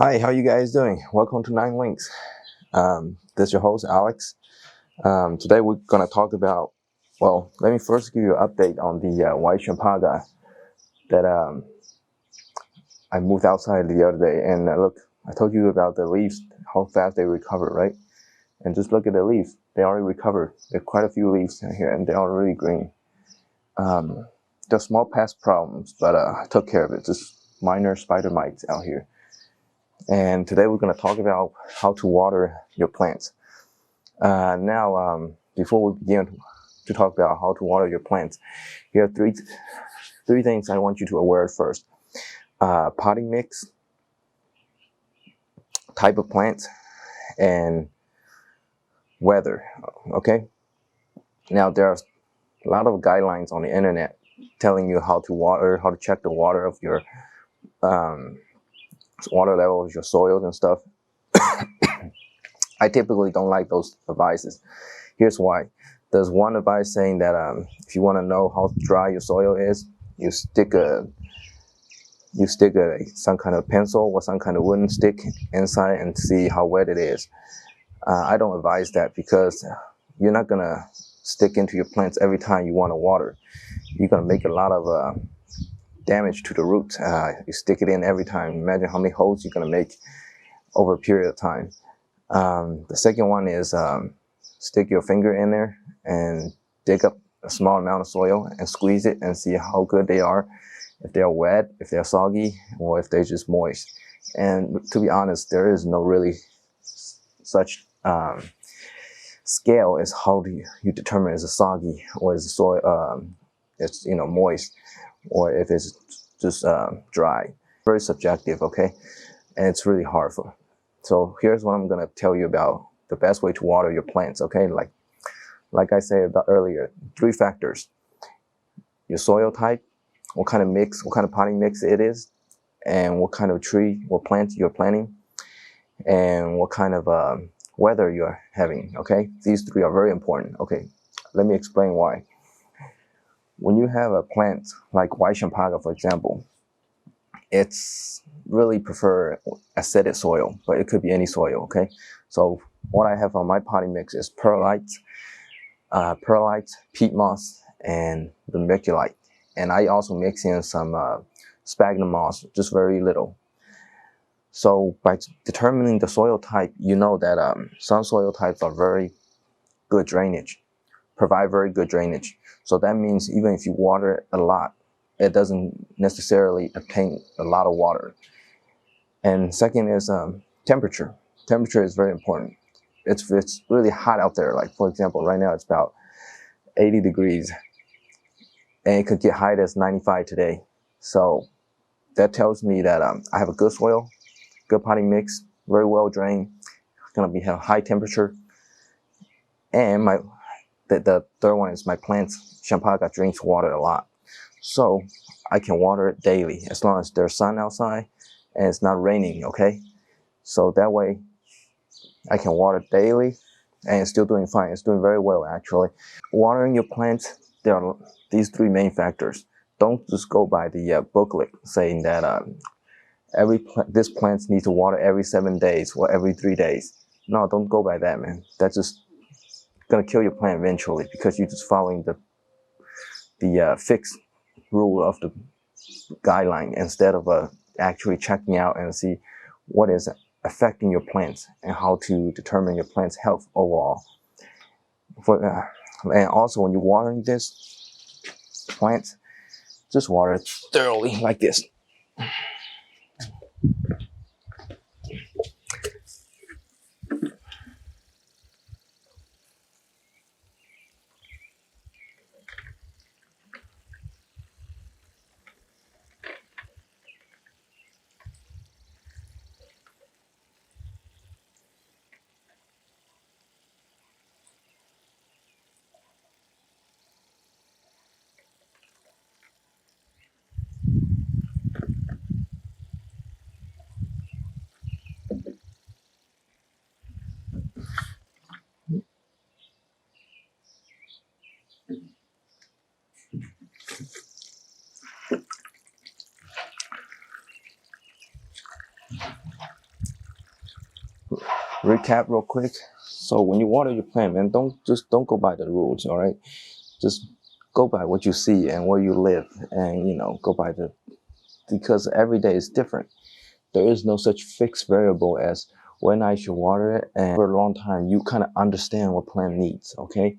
Hi, how you guys doing? Welcome to Nine Links. This is your host, Alex. Today we're going to talk about, well, let me first give you an update on the white champaga that I moved outside the other day. And look, I told you about the leaves, how fast they recover, right? And just look at the leaves. They already recovered. There are quite a few leaves in here, and they're already green. There's small pest problems, but I took care of it. Just minor spider mites out here. And today we're going to talk about how to water your plants. Before we begin to talk about how to water your plants, here are three things I want you to aware of first. Potting mix, type of plant, and weather. Okay. Now there are a lot of guidelines on the internet telling you how to water, how to check the water of your water level of your soils and stuff. I typically don't like those advices. Here's why. There's one advice saying that if you want to know how dry your soil is, you stick some kind of pencil or some kind of wooden stick inside and see how wet it is. I don't advise that because you're not gonna stick into your plants every time you want to water. You're gonna make a lot of damage to the roots. You stick it in every time. Imagine how many holes you're gonna make over a period of time. The second one is stick your finger in there and dig up a small amount of soil and squeeze it and see how good they are. If they're wet, if they're soggy, or if they're just moist. And to be honest, there is no really such scale as how do you determine is it soggy or is the soil it's moist or if it's just dry. Very subjective, okay, and it's really hard for. So here's what I'm gonna tell you about the best way to water your plants. Okay, like I said about earlier, three factors: your soil type, what kind of potting mix it is, and what kind of tree or plant you're planting, and what kind of weather you're having. Okay, these three are very important. Okay, let me explain why. When you have a plant like white champaga, for example, it's really prefer acidic soil, but it could be any soil. Okay, so what I have on my potting mix is perlite, peat moss, and vermiculite. And I also mix in some sphagnum moss, just very little. So by determining the soil type, you know that some soil types are very good drainage, provide very good drainage. So that means even if you water a lot, it doesn't necessarily obtain a lot of water. And second is temperature. Temperature is very important. It's really hot out there. Like for example, right now it's about 80 degrees and it could get high as 95 today. So that tells me that I have a good soil, good potting mix, very well drained, gonna be have high temperature. And the third one is my plants, champaga drinks water a lot. So I can water it daily as long as there's sun outside and it's not raining, okay? So that way I can water daily and it's still doing fine. It's doing very well actually. Watering your plants, there are these three main factors. Don't just go by the booklet saying that this plant needs to water every 7 days or every 3 days. No, don't go by that, man. That's just gonna kill your plant eventually because you're just following the fixed rule of the guideline instead of actually checking out and see what is affecting your plants and how to determine your plant's health overall. And also when you're watering this plant, just water it thoroughly like this. recap real quick. So when you water your plant, man, don't go by the rules, all right? Just go by what you see and where you live, and go by the because every day is different. There is no such fixed variable as when I should water it, and for a long time you kind of understand what plant needs. Okay,